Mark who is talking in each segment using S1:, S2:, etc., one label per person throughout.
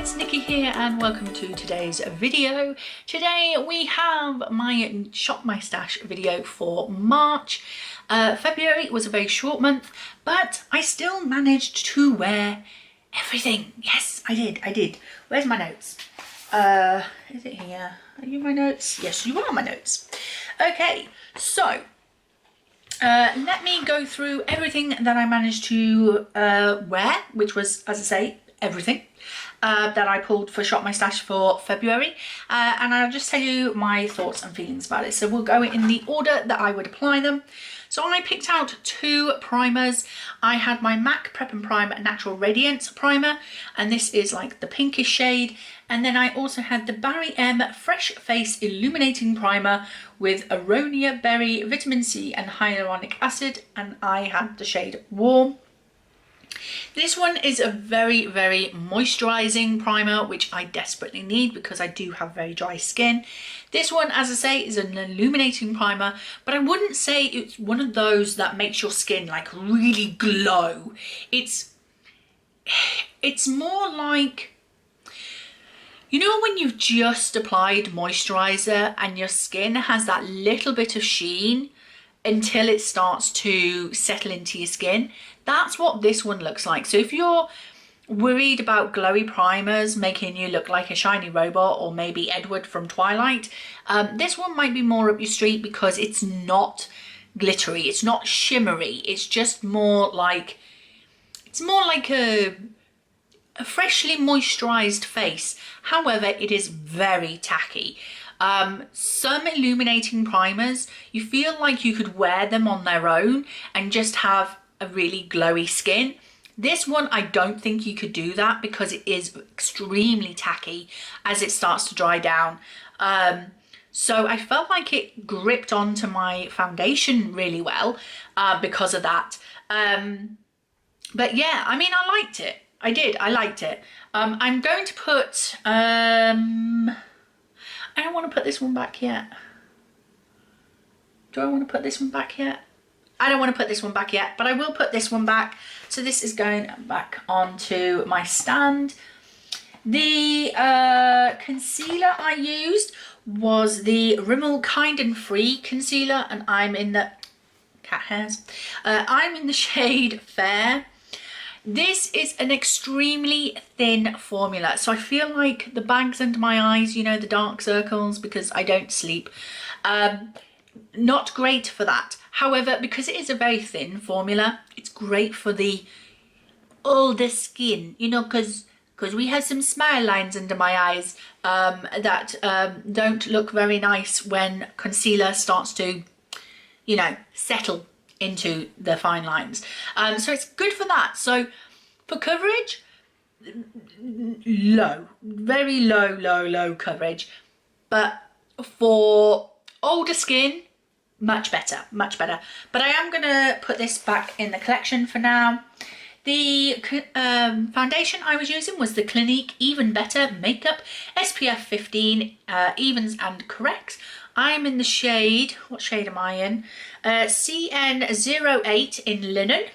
S1: it's Nikki here and welcome to today's video. Today we have my Shop My Stash video for March. February was a very short month, but I still managed to wear everything. Yes, I did. Where's my notes? Is it here? Are you my notes? Yes, you are my notes. Okay, so let me go through everything that I managed to wear, which was, as I say, everything that I pulled for Shop My Stash for February, and I'll just tell you my thoughts and feelings about it. So we'll go in the order that I would apply them. So I picked out two primers. I had my MAC Prep and Prime Natural Radiance primer, and this is like the pinkish shade. And then I also had the Barry M Fresh Face Illuminating Primer with Aronia Berry, Vitamin C and Hyaluronic Acid, and I had the shade Warm. This one is a very moisturizing primer, which I desperately need because I do have very dry skin. This one, as I say, is an illuminating primer, but I wouldn't say it's one of those that makes your skin like really glow. It's more like, you know, when you've just applied moisturizer and your skin has that little bit of sheen until it starts to settle into your skin. That's what this one looks like. So if you're worried about glowy primers making you look like a shiny robot, or maybe Edward from Twilight, this one might be more up your street because it's not glittery, it's not shimmery, it's just more like, a freshly moisturized face. However, it is very tacky. Some illuminating primers, you feel like you could wear them on their own and just have a really glowy skin. This one, I don't think you could do that because it is extremely tacky as it starts to dry down. So I felt like it gripped onto my foundation really well because of that. But yeah, I mean, I liked it. I liked it. I'm going to put, I don't want to put this one back yet. Do I want to put this one back yet? I don't want to put this one back yet, but I will put this one back. So this is going back onto my stand. The concealer I used was the Rimmel Kind and Free concealer, and I'm in the cat hairs. I'm in the shade Fair. This is an extremely thin formula, so I feel like the bags under my eyes, you know, the dark circles, because I don't sleep, not great for that. However, because it is a very thin formula, it's great for the older skin, you know, because we have some smile lines under my eyes that don't look very nice when concealer starts to, you know, settle into the fine lines. So it's good for that. So for coverage, low, very low coverage. But for older skin, much better. But I am gonna put this back in the collection for now. The foundation I was using was the Clinique Even Better Makeup SPF 15 Evens and Corrects. I'm in the shade, what shade am I in? CN08 in Linen.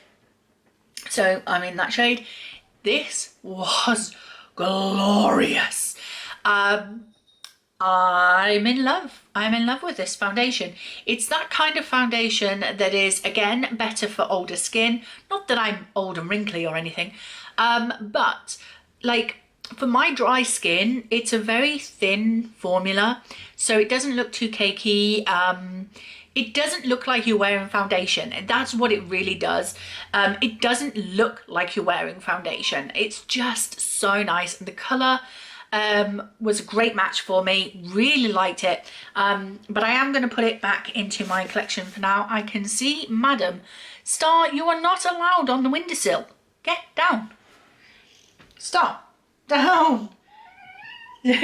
S1: So I'm in that shade. This was glorious. I'm in love with this foundation. It's that kind of foundation that is, again, better for older skin. Not that I'm old and wrinkly or anything, but like for my dry skin, it's a very thin formula, so it doesn't look too cakey. It doesn't look like you're wearing foundation, and that's what it really does. It doesn't look like you're wearing foundation. It's just so nice, and the colour was a great match for me. Really liked it, but I am going to put it back into my collection for now. I can see Madam Star, you are not allowed on the windowsill. Get down. Star, down.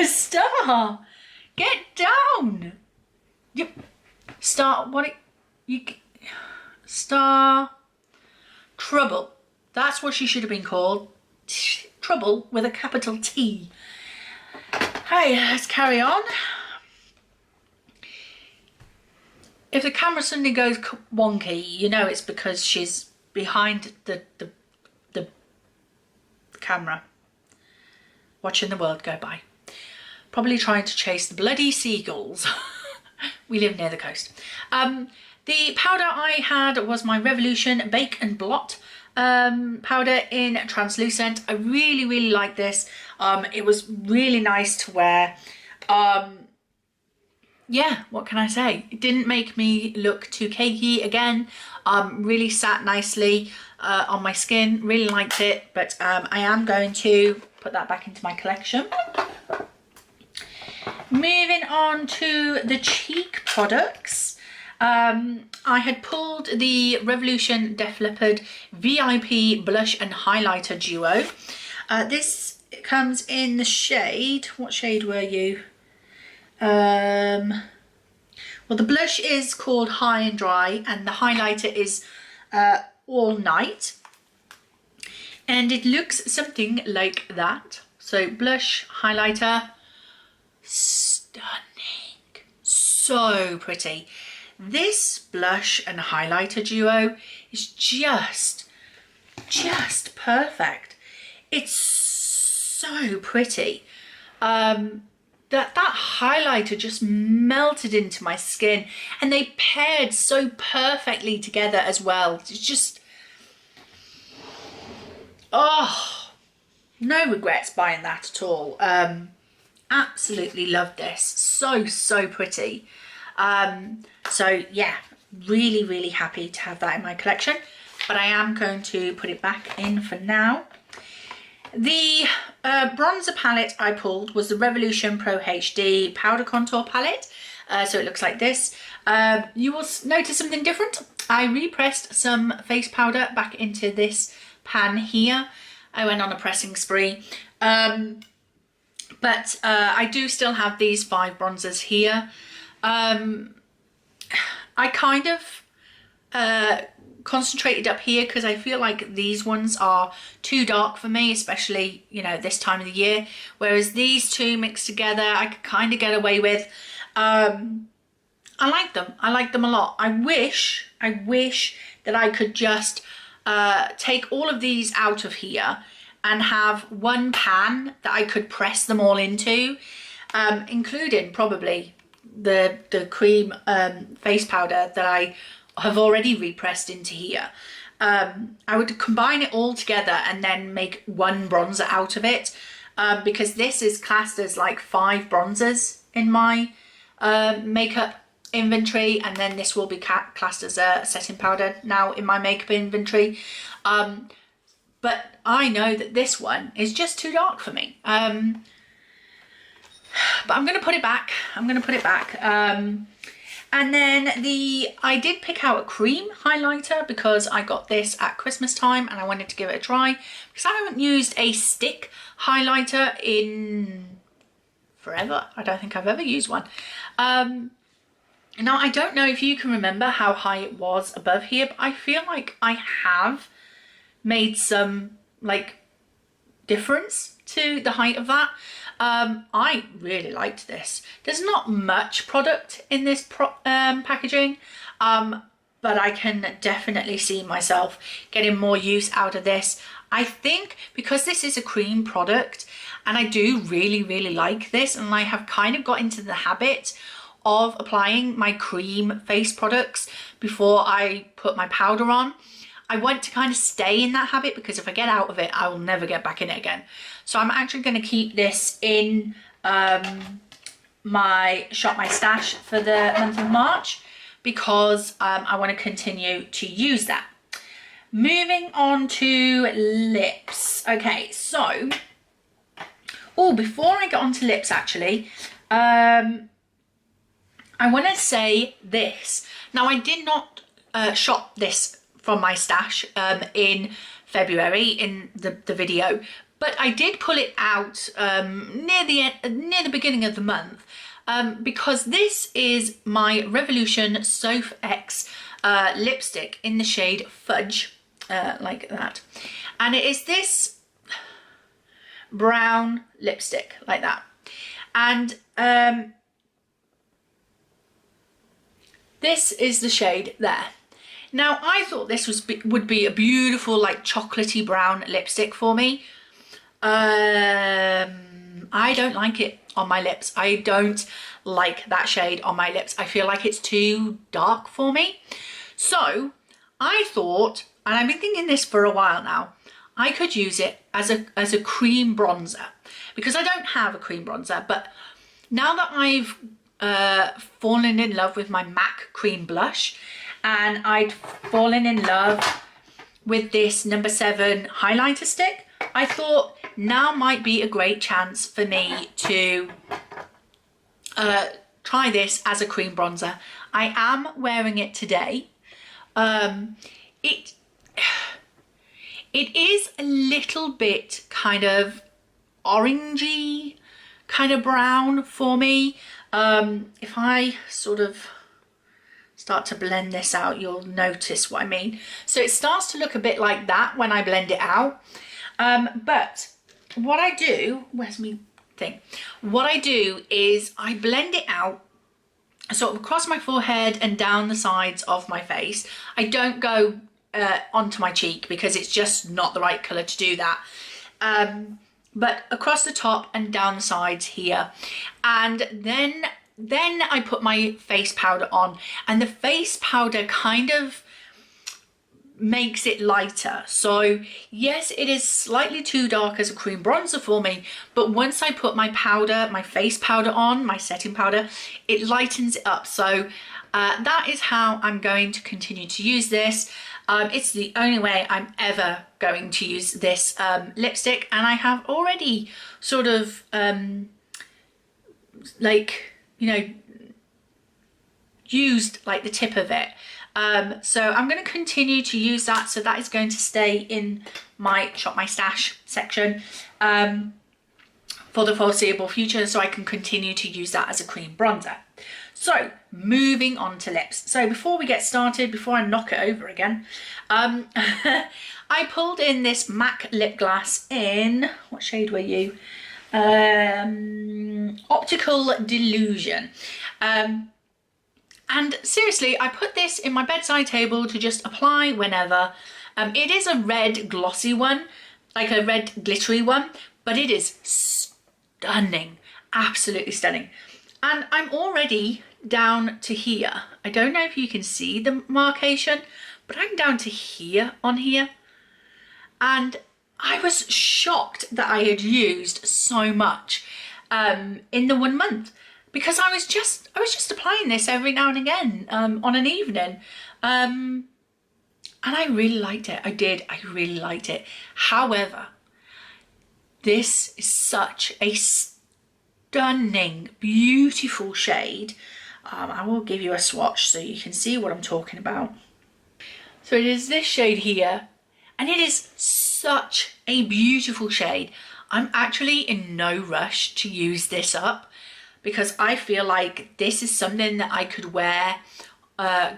S1: Star, get down. You, Star, what? Star, Trouble. That's what she should have been called. Trouble with a capital T. Hey, let's carry on. If the camera suddenly goes wonky, you know it's because she's behind the camera. watching the world go by. Probably trying to chase the bloody seagulls. We live near the coast. The powder I had was my Revolution Bake and Blot powder in translucent. I really like this. It was really nice to wear. Yeah, what can I say? It didn't make me look too cakey again. Really sat nicely on my skin. Really liked it, but I am going to put that back into my collection. Moving on to the cheek products. I had pulled the Revolution Def Leppard VIP Blush and Highlighter Duo. This comes in the shade, what shade were you? Well, the blush is called High and Dry, and the highlighter is All Night. And it looks something like that. So blush, highlighter, stunning, so pretty. This blush and highlighter duo is just perfect. It's so pretty. That highlighter just melted into my skin, and they paired so perfectly together as well. It's just, oh, no regrets buying that at all. Absolutely loved this. So pretty. So yeah, really happy to have that in my collection, but I am going to put it back in for now. The bronzer palette I pulled was the Revolution Pro HD Powder Contour Palette. So it looks like this. You will notice something different. I repressed some face powder back into this pan here. I went on a pressing spree. But I do still have these 5 bronzers here. I kind of concentrated up here because I feel like these ones are too dark for me, especially, you know, this time of the year, whereas these two mixed together I could kind of get away with. I like them a lot. I wish that I could just take all of these out of here and have one pan that I could press them all into, including probably the cream face powder that I have already repressed into here. I would combine it all together and then make one bronzer out of it, because this is classed as like 5 bronzers in my makeup inventory, and then this will be classed as a setting powder now in my makeup inventory. But I know that this one is just too dark for me. But I'm going to put it back. And then I did pick out a cream highlighter because I got this at Christmas time and I wanted to give it a try, because I haven't used a stick highlighter in forever. I don't think I've ever used one. Now, I don't know if you can remember how high it was above here, but I feel like I have made some like difference to the height of that. I really liked this. There's not much product in this packaging, but I can definitely see myself getting more use out of this. I think because this is a cream product and I do really like this, and I have kind of got into the habit of applying my cream face products before I put my powder on. I want to kind of stay in that habit, because if I get out of it, I will never get back in it again. So I'm actually going to keep this in my Shop My Stash for the month of March, because I want to continue to use that. Moving on to lips. Okay, so, before I get on to lips actually, I want to say this. Now, I did not shop this from my stash in February in the video, but I did pull it out near the beginning of the month, because this is my Revolution Soph X lipstick in the shade Fudge, like that, and it is this brown lipstick like that, and this is the shade there. Now, I thought this would be a beautiful, like, chocolatey brown lipstick for me. And I don't like it on my lips. I don't like that shade on my lips. I feel like it's too dark for me. So I thought, and I've been thinking this for a while now, I could use it as a cream bronzer, because I don't have a cream bronzer. But now that I've fallen in love with my MAC cream blush, and I'd fallen in love with this number 7 highlighter stick, I thought now might be a great chance for me to try this as a cream bronzer. I am wearing it today. It is a little bit kind of orangey, kind of brown for me. If I sort of start to blend this out, you'll notice what I mean. So it starts to look a bit like that when I blend it out. But what I do, where's me thing? What I do is I blend it out sort of across my forehead and down the sides of my face. I don't go onto my cheek because it's just not the right colour to do that. But across the top and down the sides here. And then I put my face powder on, and the face powder kind of makes it lighter. So yes, it is slightly too dark as a cream bronzer for me, but once I put my powder, my face powder on, my setting powder, it lightens it up. So that is how I'm going to continue to use this. It's the only way I'm ever going to use this lipstick, and I have already sort of like, you know, used like the tip of it. So I'm going to continue to use that. So that is going to stay in my Shop My Stash section for the foreseeable future, so I can continue to use that as a cream bronzer. So moving on to lips. So before we get started, before I knock it over again, I pulled in this MAC lip gloss in, what shade were you? Optical Delusion. And seriously, I put this in my bedside table to just apply whenever. It is a red glossy one, like a red glittery one, but it is stunning, absolutely stunning. And I'm already down to here. I don't know if you can see the marcation, but I'm down to here on here. And I was shocked that I had used so much in the 1 month, because I was just applying this every now and again on an evening. And I really liked it. I really liked it. However, this is such a stunning, beautiful shade. I will give you a swatch so you can see what I'm talking about. So it is this shade here, and it is such a beautiful shade. I'm actually in no rush to use this up, because I feel like this is something that I could wear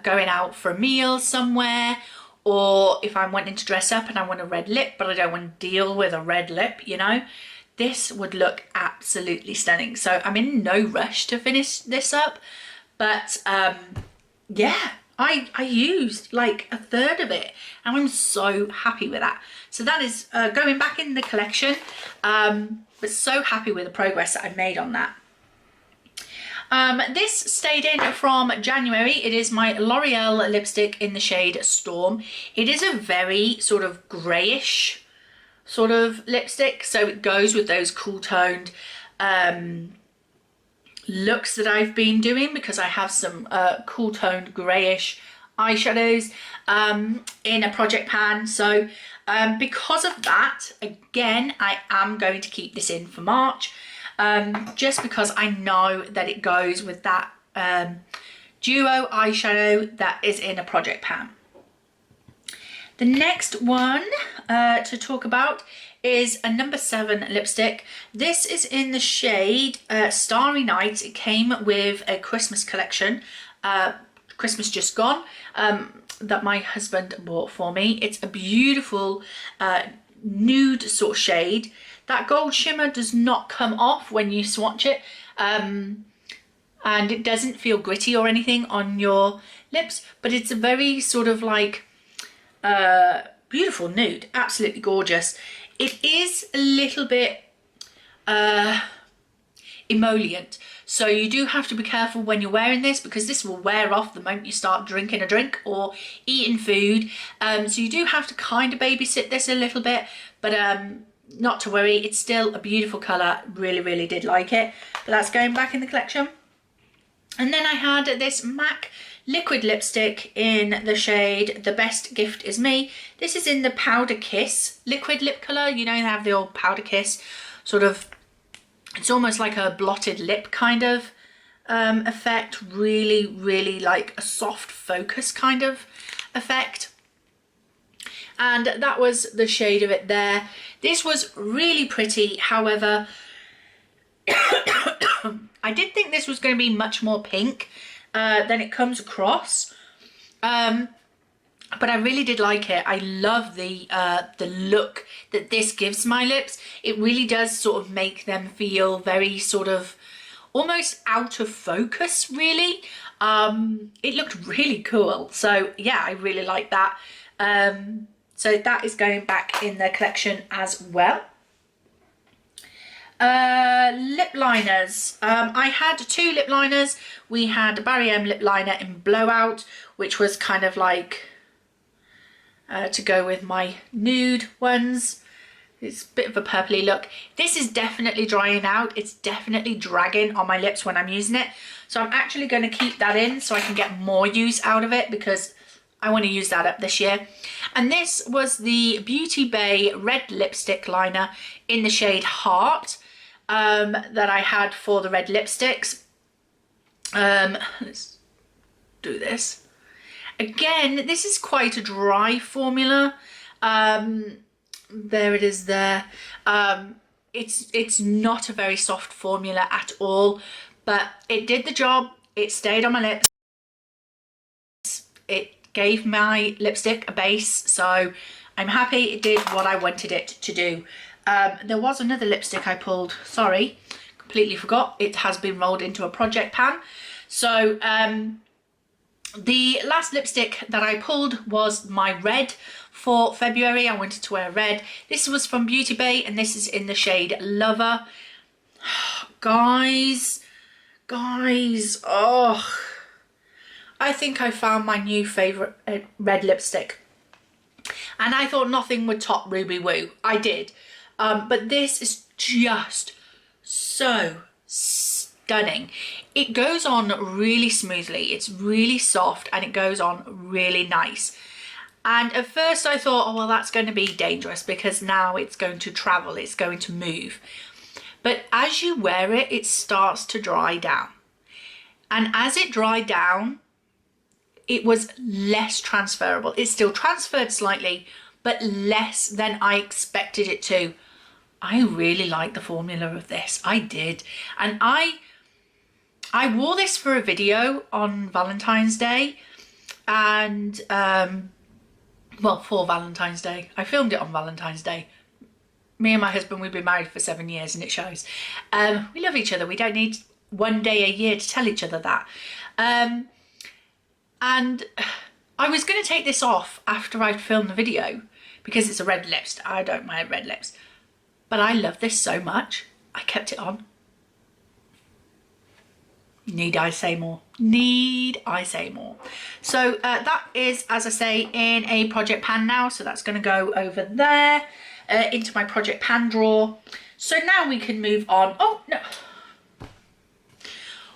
S1: going out for a meal somewhere, or if I'm wanting to dress up and I want a red lip but I don't want to deal with a red lip, you know, this would look absolutely stunning. So I'm in no rush to finish this up, but yeah, I used like a third of it, and I'm so happy with that. So that is going back in the collection, but so happy with the progress that I've made on that. This stayed in from January. It is my L'Oreal lipstick in the shade Storm. It is a very sort of greyish sort of lipstick, so it goes with those cool toned looks that I've been doing, because I have some cool toned greyish eyeshadows in a project pan. So because of that, again, I am going to keep this in for March. Just because I know that it goes with that duo eyeshadow that is in a project pan. The next one to talk about is a number 7 lipstick. This is in the shade Starry Night. It came with a Christmas collection, Christmas just gone, that my husband bought for me. It's a beautiful nude sort of shade. That gold shimmer does not come off when you swatch it, and it doesn't feel gritty or anything on your lips, but it's a very sort of like beautiful nude, absolutely gorgeous. It is a little bit emollient. So you do have to be careful when you're wearing this, because this will wear off the moment you start drinking a drink or eating food. So you do have to kind of babysit this a little bit, but not to worry, it's still a beautiful colour. Really did like it. But that's going back in the collection. And then I had this MAC liquid lipstick in the shade The Best Gift Is Me. This is in the Powder Kiss liquid lip colour. You know, they have the old Powder Kiss sort of, it's almost like a blotted lip kind of effect. Really like a soft focus kind of effect. And that was the shade of it there. This was really pretty. However, I did think this was going to be much more pink than it comes across. But I really did like it. I love the look that this gives my lips. It really does sort of make them feel very sort of almost out of focus, really. It looked really cool. So yeah, I really like that. So that is going back in the collection as well. Lip liners. I had two lip liners. We had a Barry M lip liner in Blowout, which was kind of like to go with my nude ones. It's a bit of a purpley look. This is definitely drying out. It's definitely dragging on my lips when I'm using it. So I'm actually going to keep that in so I can get more use out of it, because I want to use that up this year. And this was the Beauty Bay red lipstick liner in the shade Heart that I had for the red lipsticks. Let's do this. Again, this is quite a dry formula. There it is there. It's not a very soft formula at all, but it did the job. It stayed on my lips. It gave my lipstick a base, so I'm happy it did what I wanted it to do. There was another lipstick I pulled, sorry, completely forgot. It has been rolled into a project pan. So the last lipstick that I pulled was my red for February. I wanted to wear red. This was from Beauty Bay, and this is in the shade Lover. Guys, oh, I think I found my new favourite red lipstick. And I thought nothing would top Ruby Woo. I did. But this is just so stunning. It goes on really smoothly. It's really soft and it goes on really nice. And at first I thought, oh, well, that's going to be dangerous because now it's going to travel, it's going to move. But as you wear it, it starts to dry down. And as it dried down, it was less transferable. It still transferred slightly, but less than I expected it to. I really like the formula of this. I did. And I wore this for a video on Valentine's Day. And, well, for Valentine's Day. I filmed it on Valentine's Day. Me and my husband, we've been married for 7 years and it shows. We love each other. We don't need one day a year to tell each other that. And I was going to take this off after I'd filmed the video because it's a red lips. I don't wear red lips. But I love this so much. I kept it on. Need I say more? Need I say more? So that is, as I say, in a project pan now. So that's going to go over there into my project pan drawer. So now we can move on. Oh, no.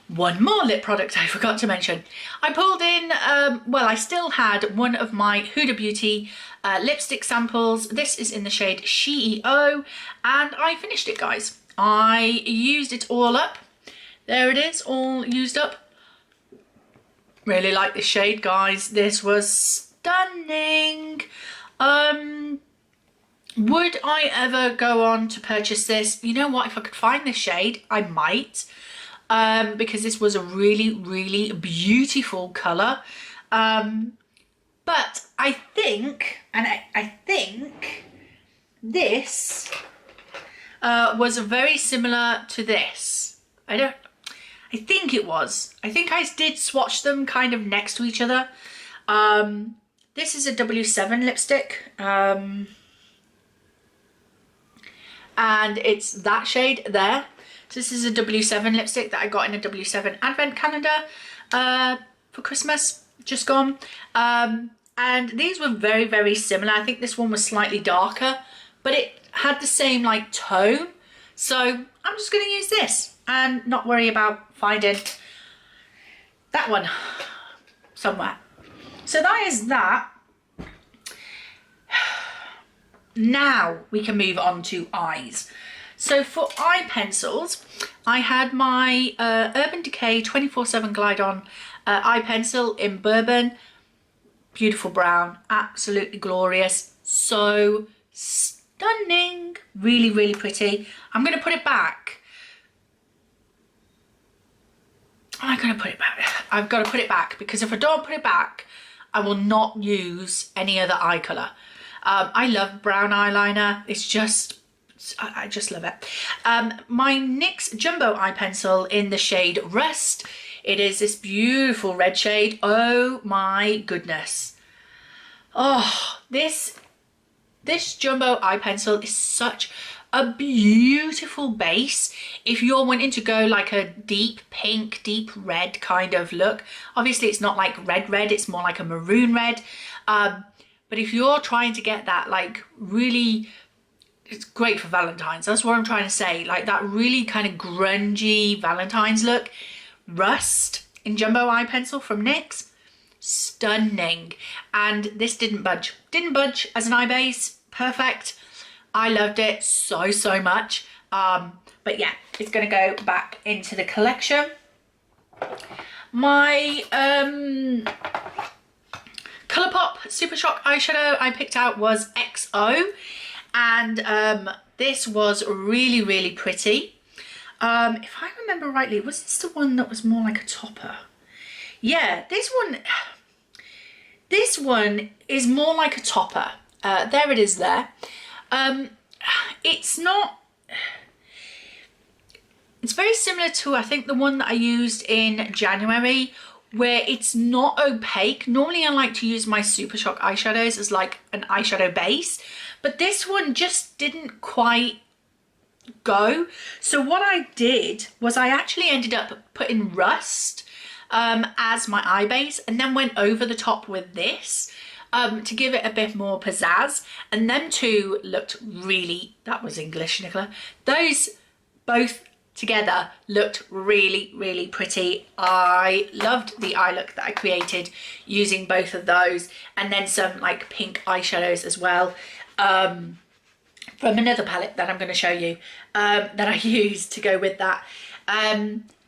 S1: One more lip product I forgot to mention. I pulled in, well, I still had one of my Huda Beauty lipstick samples. This is in the shade CEO, and I finished it, guys. I used it all up. There it is, all used up. Really like this shade, guys. This was stunning. Would I ever go on to purchase this? You know what, if I could find this shade, I might. Because this was a really, really beautiful colour. But I think, and I think this was very similar to this. I think it was. I think I did swatch them kind of next to each other. This is a W7 lipstick. And it's that shade there. So this is a W7 lipstick that I got in a W7 advent calendar for Christmas, just gone. And these were very, very similar. I think this one was slightly darker, but it had the same like tone. So I'm just going to use this and not worry about finding that one somewhere. So that is that. Now we can move on to eyes. So for eye pencils, I had my Urban Decay 24/7 Glide On eye pencil in Bourbon. Beautiful brown, absolutely glorious. So stunning, really, really pretty. I'm going to put it back. I'm going to put it back. I've got to put it back because if I don't put it back, I will not use any other eye colour. I love brown eyeliner. It's just, I just love it. My NYX Jumbo eye pencil in the shade Rust. It is this beautiful red shade. Oh my goodness. Oh, this Jumbo eye pencil is such a beautiful base if you're wanting to go like a deep pink, deep red kind of look. Obviously it's not like red, it's more like a maroon red. But if you're trying to get that like really, it's great for Valentine's. That's what I'm trying to say. Like that really kind of grungy Valentine's look. Rust in Jumbo eye pencil from NYX. Stunning. And this didn't budge. Didn't budge as an eye base. Perfect. I loved it so, so much. But yeah, it's going to go back into the collection. My Colourpop Super Shock eyeshadow I picked out was XO, and this was really, really pretty. If I remember rightly, was this the one that was more like a topper? Yeah, this one is more like a topper. There it is there. It's very similar to, I think, the one that I used in January, where it's not opaque. Normally I like to use my Super Shock eyeshadows as like an eyeshadow base, but this one just didn't quite go. So what I did was I actually ended up putting Rust as my eye base and then went over the top with this to give it a bit more pizzazz. And them two looked really, that was English, Nicola. Those both together looked really, really pretty. I loved the eye look that I created using both of those, and then some like pink eyeshadows as well from another palette that I'm going to show you that I used to go with that.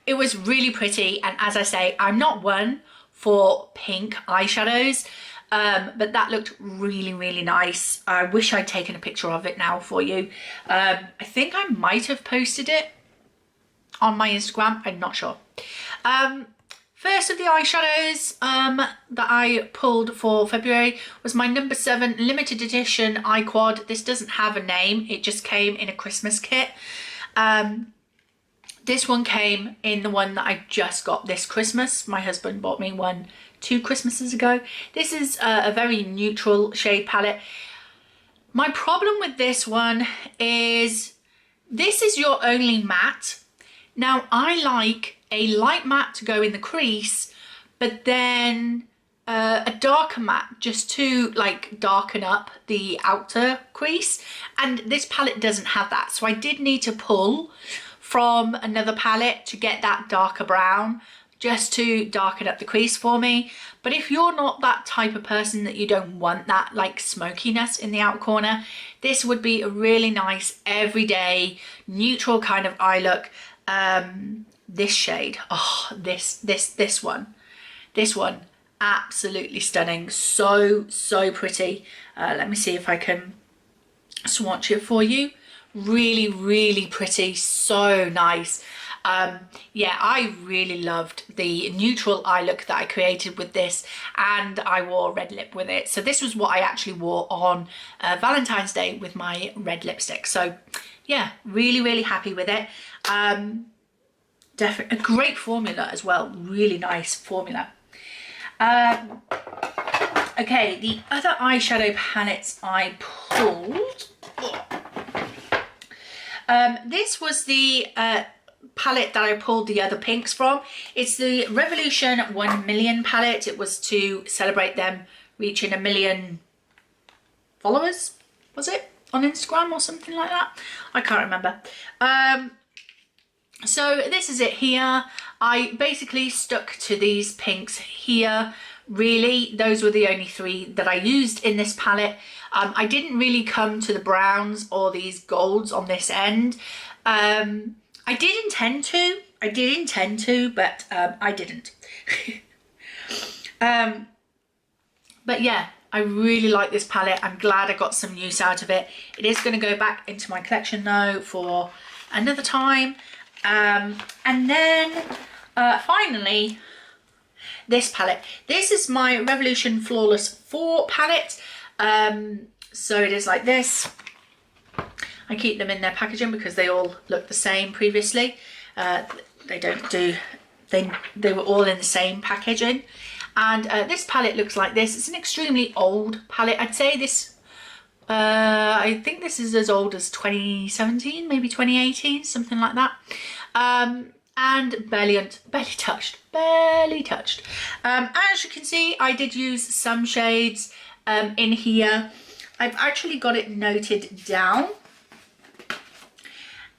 S1: It was really pretty, and as I say, I'm not one for pink eyeshadows, but that looked really, really nice. I wish I'd taken a picture of it now for you. I think I might have posted it on my Instagram, I'm not sure. First of the eyeshadows that I pulled for February was my number 7 limited edition eye quad. This doesn't have a name, it just came in a Christmas kit. This one came in the one that I just got this Christmas. My husband bought me one 2 Christmases ago. This is a very neutral shade palette. My problem with this one is this is your only matte. Now I like a light matte to go in the crease, but then a darker matte just to like darken up the outer crease, and this palette doesn't have that, so I did need to pull from another palette to get that darker brown just to darken up the crease for me. But if you're not that type of person that you don't want that like smokiness in the out corner, this would be a really nice everyday neutral kind of eye look. This shade, oh, this one, absolutely stunning. So pretty. Let me see if I can swatch it for you. Really, really pretty, so nice. Yeah, I really loved the neutral eye look that I created with this, and I wore red lip with it. So this was what I actually wore on Valentine's Day with my red lipstick. So yeah, really, really happy with it. Definitely a great formula as well, really nice formula. Okay, the other eyeshadow palettes I pulled, this was the palette that I pulled the other pinks from. It's the Revolution 1 million palette. It was to celebrate them reaching 1 million followers, was it? On Instagram or something like that? I can't remember. So this is it here. I basically stuck to these pinks here. Really, those were the only 3 that I used in this palette. I didn't really come to the browns or these golds on this end. I did intend to, but I didn't. But yeah, I really like this palette. I'm glad I got some use out of it. It is going to go back into my collection though for another time. And then finally, this palette. This is my Revolution Flawless 4 palette. So it is like this. I keep them in their packaging because they all look the same previously. They were all in the same packaging. And this palette looks like this. It's an extremely old palette. I'd say this, I think this is as old as 2017, maybe 2018, something like that. And barely touched. As you can see, I did use some shades in here. I've actually got it noted down.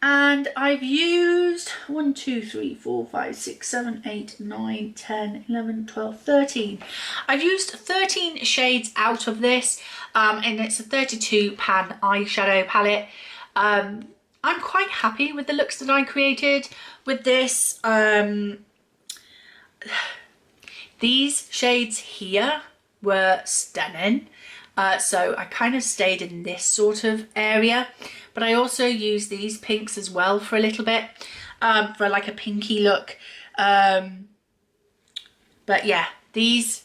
S1: And I've used 1, 2, 3, 4, 5, 6, 7, 8, 9, 10, 11, 12, 13. I've used 13 shades out of this, and it's a 32 pan eyeshadow palette. I'm quite happy with the looks that I created with this. These shades here were stunning. So I kind of stayed in this sort of area, but I also used these pinks as well for a little bit, for like a pinky look. But yeah, these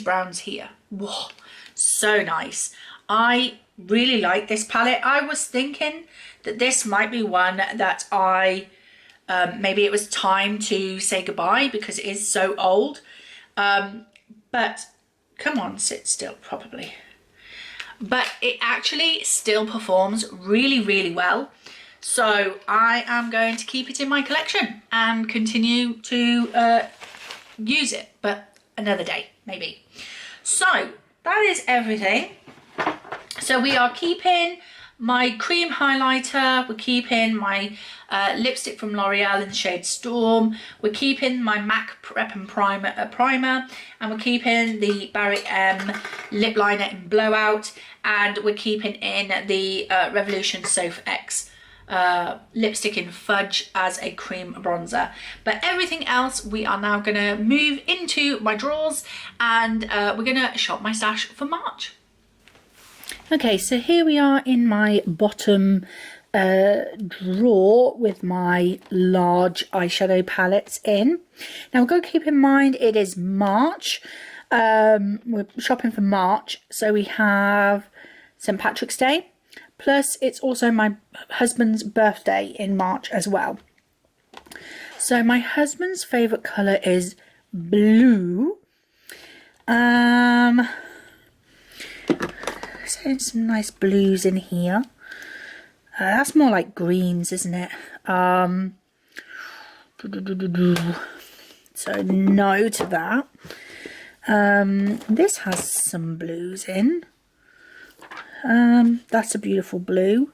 S1: browns here, whoa, so nice. I really like this palette. I was thinking that this might be one that maybe it was time to say goodbye because it is so old. But come on, sit still properly. But it actually still performs really, really well. So I am going to keep it in my collection and continue to use it, but another day, maybe. So that is everything. So we are keeping my cream highlighter, we're keeping my lipstick from L'Oreal in the shade Storm, we're keeping my MAC Prep and Primer, and we're keeping the Barry M lip liner in Blowout, and we're keeping in the Revolution Soph X lipstick in Fudge as a cream bronzer. But everything else we are now going to move into my drawers, and we're going to shop my stash for March. Okay, so here we are in my bottom drawer with my large eyeshadow palettes in. Now, we've got to keep in mind it is March. We're shopping for March, so we have St. Patrick's Day, plus it's also my husband's birthday in March as well. So my husband's favourite colour is blue. So some nice blues in here. That's more like greens, isn't it? So no to that. This has some blues in. That's a beautiful blue.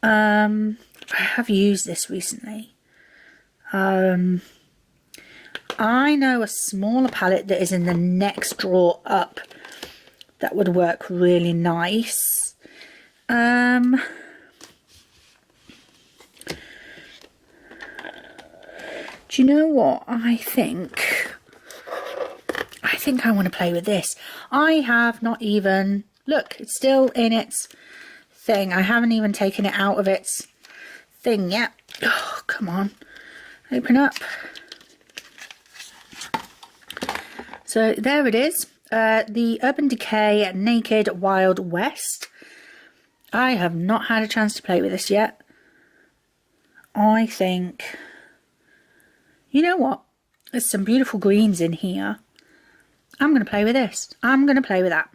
S1: I have used this recently. I know a smaller palette that is in the next drawer up that would work really nice. Do you know what? I think I want to play with this. I have not even, look, it's still in its thing. I haven't even taken it out of its thing yet. Oh, come on. Open up. So there it is. The Urban Decay Naked Wild West. I have not had a chance to play with this yet. I think, you know what? There's some beautiful greens in here. I'm going to play with this. I'm going to play with that.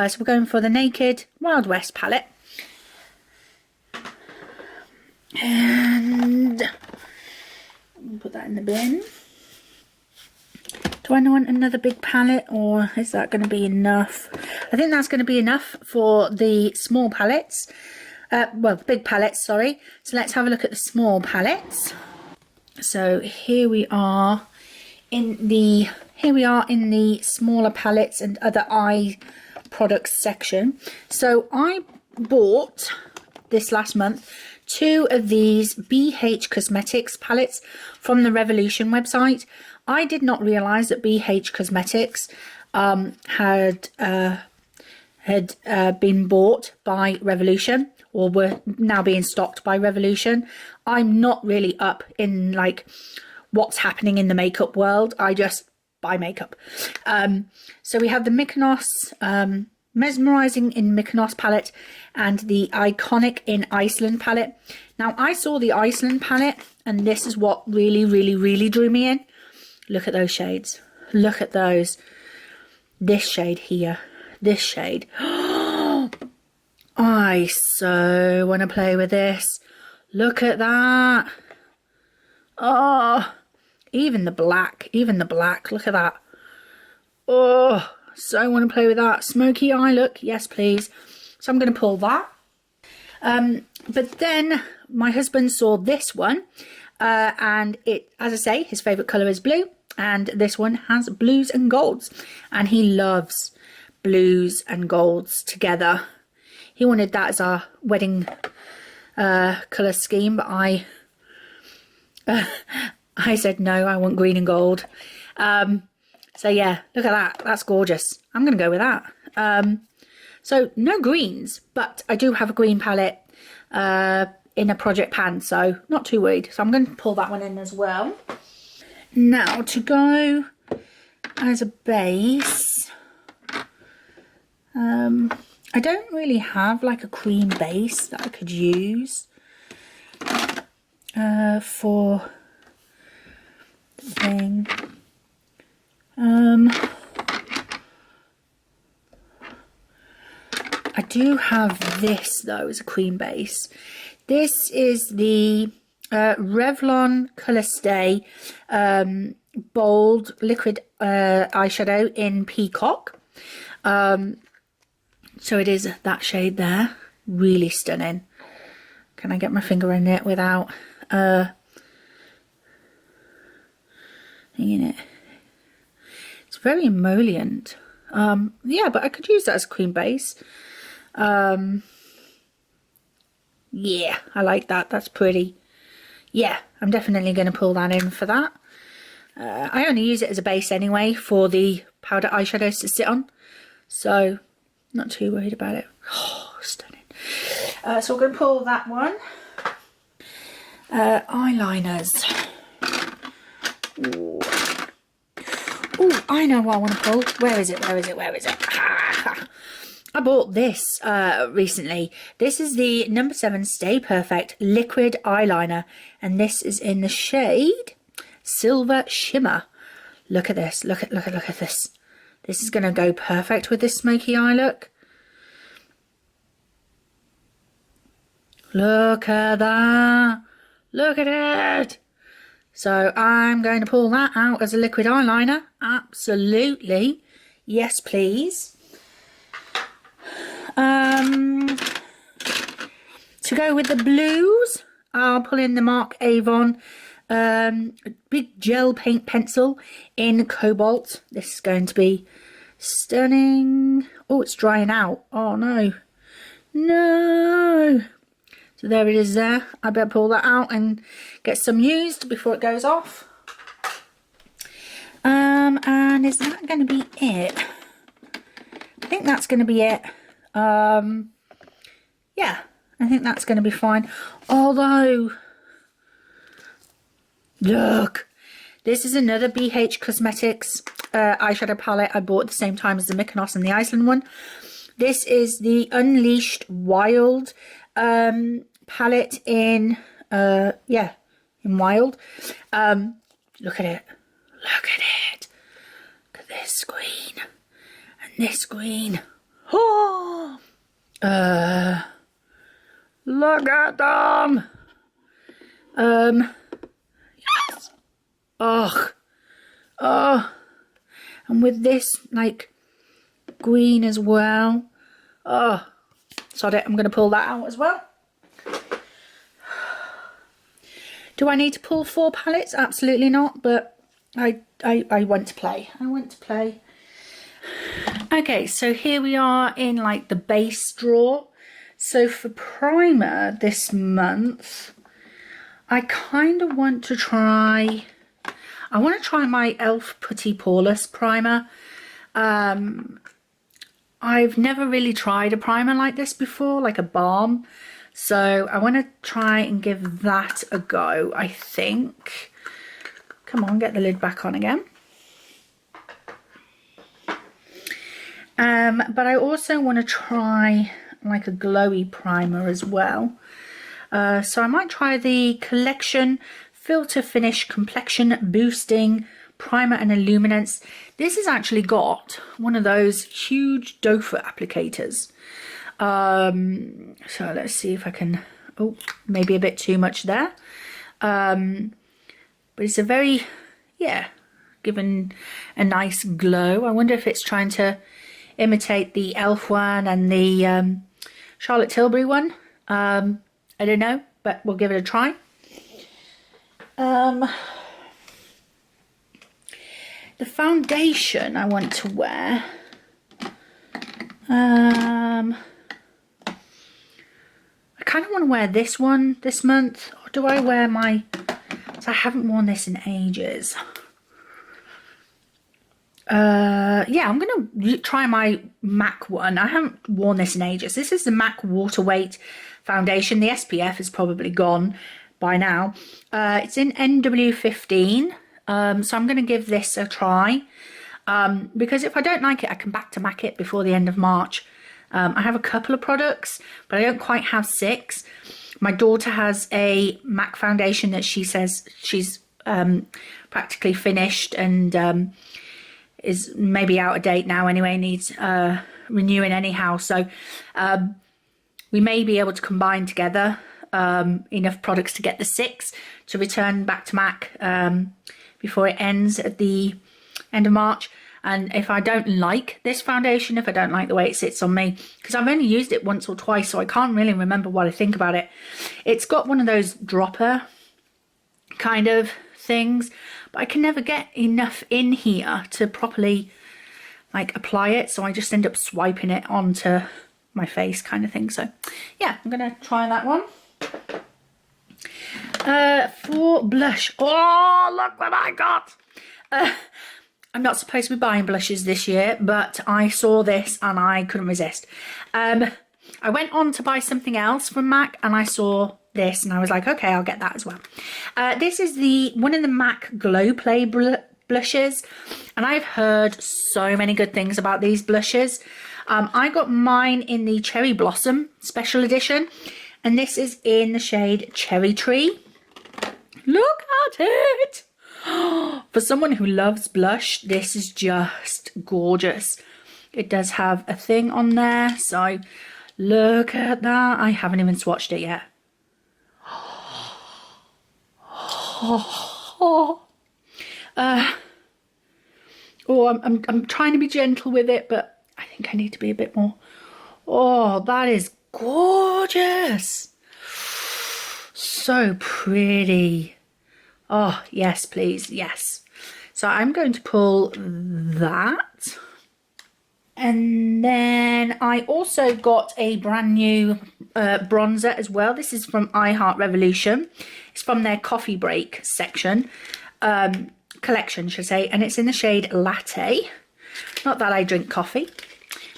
S1: So we're going for the Naked Wild West palette. And Put that in the bin. Do I want another big palette, or is that going to be enough? I think that's going to be enough for the small palettes. Well, big palettes, sorry. So let's have a look at the small palettes. So here we are in the smaller palettes and other eye products section. So I bought this last month 2 of these BH Cosmetics palettes from the Revolution website. I did not realise that BH Cosmetics had been bought by Revolution, or were now being stocked by Revolution. I'm not really up in like what's happening in the makeup world. I just buy makeup. So we have the Mykonos Mesmerizing in Mykonos palette and the Iconic in Iceland palette. Now I saw the Iceland palette and this is what really drew me in. Look at those shades. Look at those. This shade here. This shade. I so want to play with this. Look at that. Oh, even the black. Look at that. Oh, so want to play with that. Smoky eye look. Yes, please. So I'm going to pull that. But then my husband saw this one. And it, as I say, his favourite colour is blue. And this one has blues and golds. And he loves blues and golds together. He wanted that as our wedding colour scheme. But I said no, I want green and gold. So yeah, look at that. That's gorgeous. I'm going to go with that. So no greens, but I do have a green palette in a project pan, so not too worried. So I'm going to pull that one in as well. Now to go as a base, I don't really have like a cream base that I could use for the thing. I do have this though as a cream base. This is the Revlon Colour Stay Bold Liquid Eyeshadow in Peacock. So it is that shade there. Really stunning. Can I get my finger in it without hanging it? It's very emollient. Yeah, but I could use that as a cream base. Yeah, I like that. That's pretty. Yeah, I'm definitely going to pull that in for that. I only use it as a base anyway for the powder eyeshadows to sit on. So, not too worried about it. Oh, stunning. So we're going to pull that one. Eyeliners. Ooh. Ooh, I know what I want to pull. Where is it? I bought this recently. This is the No. 7 Stay Perfect Liquid Eyeliner. And this is in the shade Silver Shimmer. Look at this. Look at this. This is going to go perfect with this smoky eye look. Look at that. Look at it. So I'm going to pull that out as a liquid eyeliner. Absolutely. Yes, please. To go with the blues, I'll pull in the Marc Avon big gel paint pencil in Cobalt. This is going to be stunning. Oh, it's drying out. Oh, no. No. So there it is there. I better pull that out and get some used before it goes off. And is that going to be it? I think that's going to be it. Yeah, I think that's going to be fine. Although, look, this is another BH Cosmetics eyeshadow palette I bought at the same time as the Mykonos and the Iceland one. This is the Unleashed Wild palette in, yeah, in Wild. Look at it. Look at it. Look at this green. And this green. Oh! Look at them! Yes! Oh, oh, and with this like green as well. Oh, sorry, I'm going to pull that out as well. Do I need to pull 4 palettes? Absolutely not, but I want to play. I want to play. Okay, so here we are in like the base drawer. So for primer this month, I kind of want to try, I want to try my e.l.f. Putty Poreless primer. I've never really tried a primer like this before, like a balm. So I want to try and give that a go, I think. Come on, get the lid back on again. But I also want to try like a glowy primer as well. So I might try the Collection Filter Finish Complexion Boosting Primer and Illuminance. This has actually got one of those huge doe foot applicators. So let's see if I can, oh, maybe a bit too much there. But it's a very, yeah, given a nice glow. I wonder if it's trying to imitate the e.l.f. one and the Charlotte Tilbury one. I don't know, but we'll give it a try. The foundation I want to wear, I kind of want to wear this one this month, or do I wear my, so I haven't worn this in ages. Yeah, I'm gonna try my MAC one. I haven't worn this in ages. This is the MAC Water Weight foundation. The SPF is probably gone by now. It's in NW15, so I'm going to give this a try, because if I don't like it, I can back to MAC it before the end of March. I have a couple of products, but I don't quite have 6. My daughter has a MAC foundation that she says she's practically finished and is maybe out of date now anyway, needs renewing anyhow. So we may be able to combine together enough products to get the 6 to return back to MAC before it ends at the end of March. And if I don't like this foundation, if I don't like the way it sits on me, because I've only used it once or twice, so I can't really remember what I think about it. It's got one of those dropper kind of things, but I can never get enough in here to properly like apply it, so I just end up swiping it onto my face kind of thing. So yeah, I'm gonna try that one. For blush, oh look what I got. I'm not supposed to be buying blushes this year, but I saw this and I couldn't resist. I went on to buy something else from MAC and I saw this and I was like, okay, I'll get that as well. This is one of the MAC Glow Play blushes, and I've heard so many good things about these blushes. I got mine in the Cherry Blossom Special Edition, and this is in the shade Cherry Tree. Look at it! For someone who loves blush, this is just gorgeous. It does have a thing on there, so look at that. I haven't even swatched it yet. I'm trying to be gentle with it, but I think I need to be a bit more. Oh, that is gorgeous. So pretty. Oh, yes, please. Yes. So I'm going to pull that. And then I also got a brand new bronzer as well. This is from I Heart Revolution. It's from their coffee break section, collection, should I say. And it's in the shade Latte. Not that I drink coffee,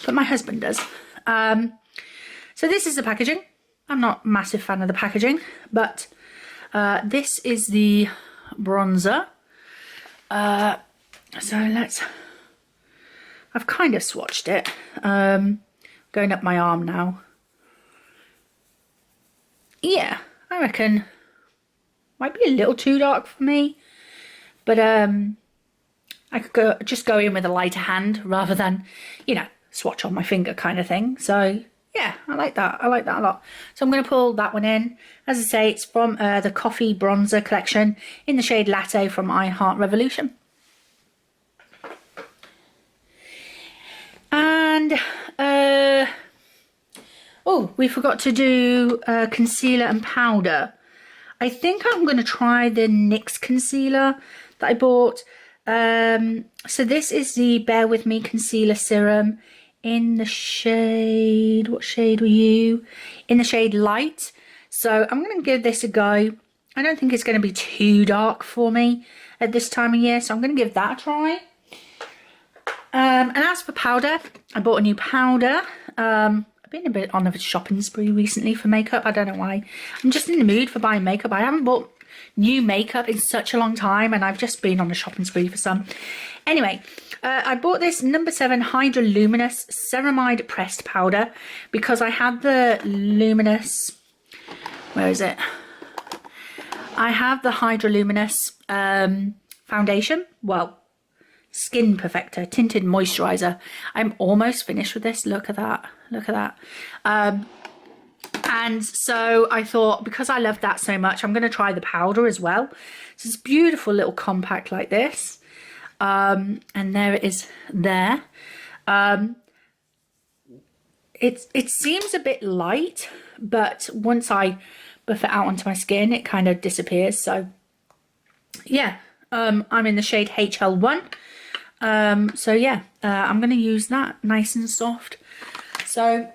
S1: but my husband does. So this is the packaging. I'm not a massive fan of the packaging, but this is the bronzer. So I've kind of swatched it. Going up my arm now. Yeah, I reckon might be a little too dark for me, but I could just go in with a lighter hand rather than, you know, swatch on my finger kind of thing. So Yeah, I like that. I like that a lot. So I'm going to pull that one in. As I say, it's from the Coffee Bronzer collection in the shade Latte from I Heart Revolution. And, oh, we forgot to do concealer and powder. I think I'm going to try the NYX concealer that I bought. So this is the Bear With Me Concealer Serum in the shade, what shade were you? In the shade Light. So I'm going to give this a go. I don't think it's going to be too dark for me at this time of year, so I'm going to give that a try. And as for powder, I bought a new powder. I've been a bit on a shopping spree recently for makeup. I don't know why. I'm just in the mood for buying makeup. I haven't bought new makeup in such a long time, and I've just been on a shopping spree for some. Anyway, I bought this number 7 Hydra Luminous Ceramide Pressed Powder because I had the Luminous, where is it? I have the Hydra Luminous foundation, well, Skin Perfector Tinted Moisturizer. I'm almost finished with this. Look at that. Look at that. And so I thought, because I love that so much, I'm going to try the powder as well. So it's beautiful little compact like this. And there it is there. It seems a bit light, but once I buff it out onto my skin, it kind of disappears. So yeah, I'm in the shade HL1. So yeah, I'm going to use that nice and soft. So I'm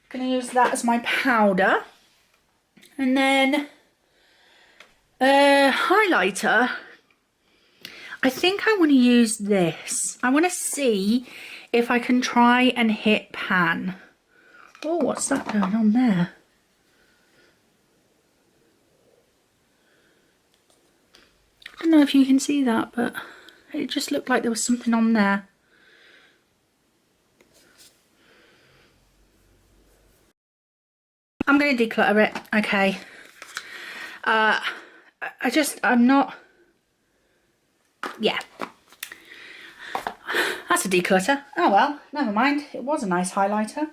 S1: going to use that as my powder. And then highlighter. I think I want to use this. I want to see if I can try and hit pan. Oh, what's that going on there? I don't know if you can see that, but it just looked like there was something on there. I'm going to declutter it. Okay. I'm not... Yeah. That's a declutter. Oh well, never mind. It was a nice highlighter.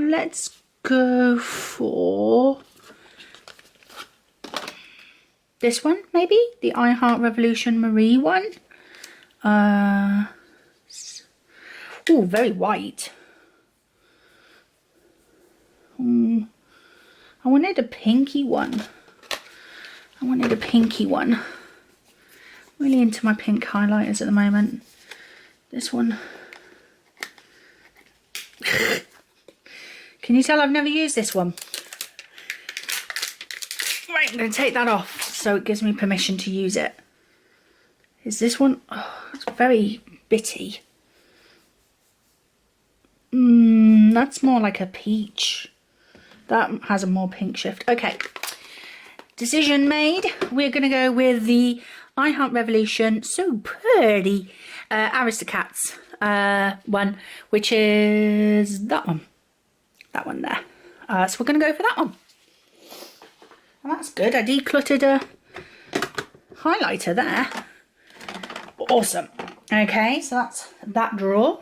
S1: Let's go for this one, maybe? The I Heart Revolution Marie one. Oh, very white. I wanted a pinky one. Really into my pink highlighters at the moment. This one. Can you tell I've never used this one? Right, I'm going to take that off so it gives me permission to use it. Is this one? Oh, it's very bitty. That's more like a peach. That has a more pink shift. Okay. Decision made. We're going to go with the I Heart Revolution So Pretty Aristocats one, which is that one. That one there. So we're going to go for that one. And that's good. I decluttered a highlighter there. Awesome. Okay, so that's that drawer.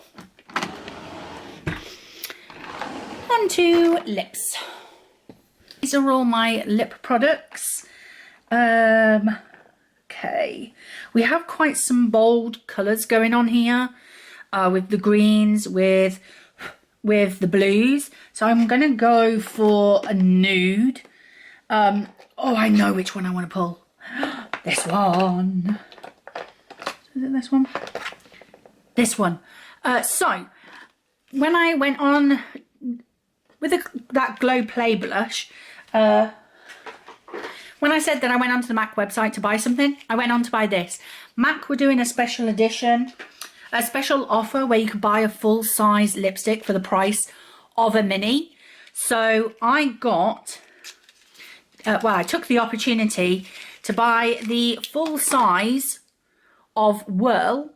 S1: On to lips. These are all my lip products. Okay, we have quite some bold colours going on here, with the greens, with the blues. So I'm going to go for a nude. Oh, I know which one I want to pull. This one. Is it this one? This one. So, when I went on with that Glow Play blush, when I said that I went onto the MAC website to buy something, I went on to buy this. MAC were doing a special edition, a special offer where you could buy a full-size lipstick for the price of a mini. So I got, well, I took the opportunity to buy the full size of Whirl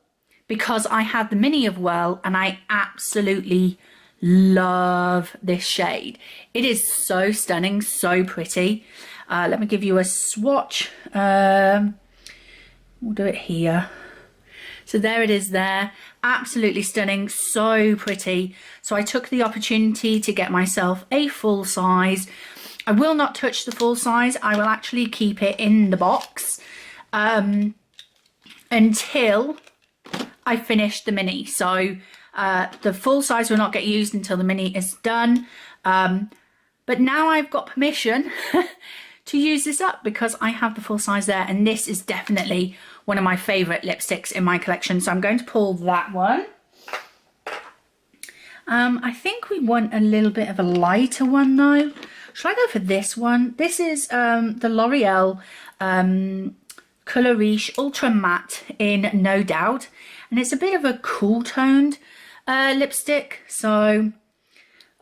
S1: because I had the mini of Whirl and I absolutely love this shade. It is so stunning, so pretty. Let me give you a swatch. We'll do it here. So there it is there. absolutely stunning, so pretty. So I took the opportunity to get myself a full size. I will not touch the full size. I will actually keep it in the box until I finish the mini. So the full size will not get used until the mini is done. But now I've got permission to use this up because I have the full size there, and this is definitely one of my favourite lipsticks in my collection. So I'm going to pull that one. I think we want a little bit of a lighter one though. Should I go for this one? This is the L'Oreal Colour Riche Ultra Matte in No Doubt, and it's a bit of a cool toned lipstick, so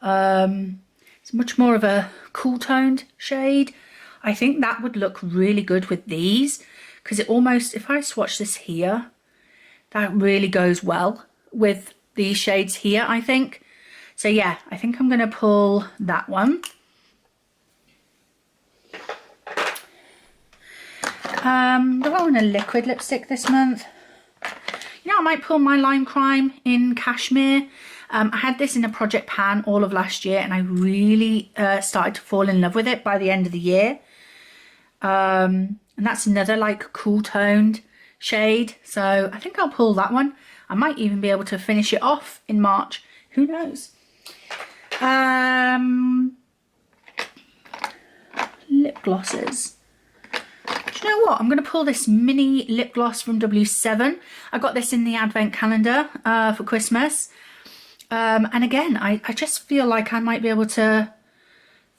S1: it's much more of a cool toned shade. I think that would look really good with these because it almost, if I swatch this here, that really goes well with these shades here, I think. So yeah, I think I'm going to pull that one. Do I want a liquid lipstick this month? You know, I might pull my Lime Crime in Cashmere. I had this in a project pan all of last year, and I really started to fall in love with it by the end of the year. And that's another like cool toned shade. So I think I'll pull that one. I might even be able to finish it off in March. Who knows? Lip glosses. Do you know what? I'm going to pull this mini lip gloss from W7. I got this in the advent calendar for Christmas. And again, I just feel like I might be able to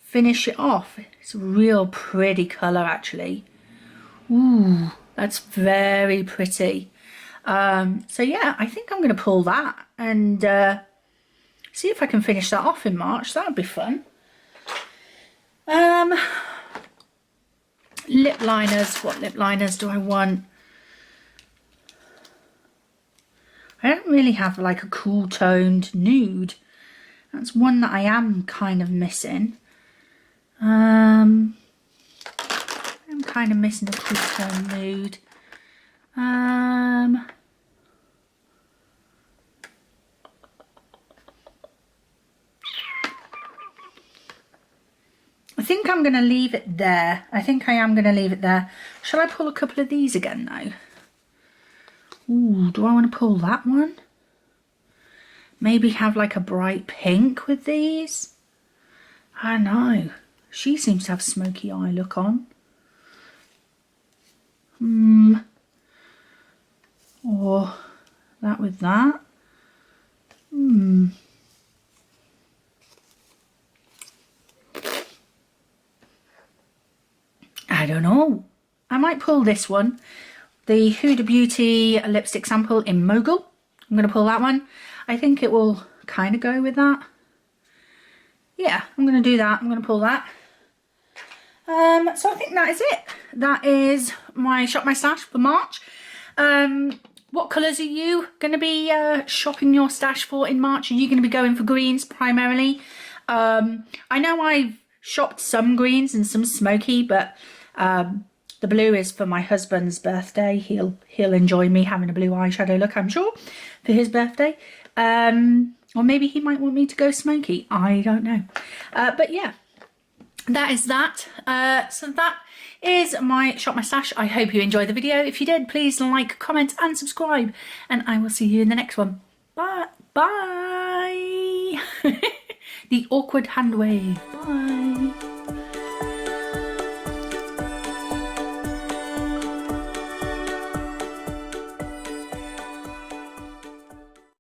S1: finish it off. It's a real pretty colour actually. Ooh, that's very pretty. So yeah, I think I'm going to pull that and see if I can finish that off in March. That would be fun. Lip liners. What lip liners do I want? I don't really have like a cool toned nude. That's one that I am kind of missing. I'm kind of missing a cool toned nude. I think I'm going to leave it there. I think I am going to leave it there. Shall I pull a couple of these again though? Ooh, do I want to pull that one? Maybe have like a bright pink with these? I don't know. She seems to have smoky eye look on. Or that with that. I don't know. I might pull this one. The Huda Beauty lipstick sample in Mogul. I'm going to pull that one. I think it will kind of go with that. Yeah, I'm going to do that. I'm going to pull that. So I think that is it. That is my Shop My Stash for March. What colours are you going to be shopping your stash for in March? Are you going to be going for greens primarily? I know I've shopped some greens and some smoky, but the blue is for my husband's birthday. He'll enjoy me having a blue eyeshadow look, I'm sure, for his birthday. Or maybe he might want me to go smoky. I don't know. But yeah, that is that. So that is my Shop My Stash. I hope you enjoyed the video. If you did, please like, comment and subscribe. And I will see you in the next one. Bye. Bye. The awkward hand wave. Bye.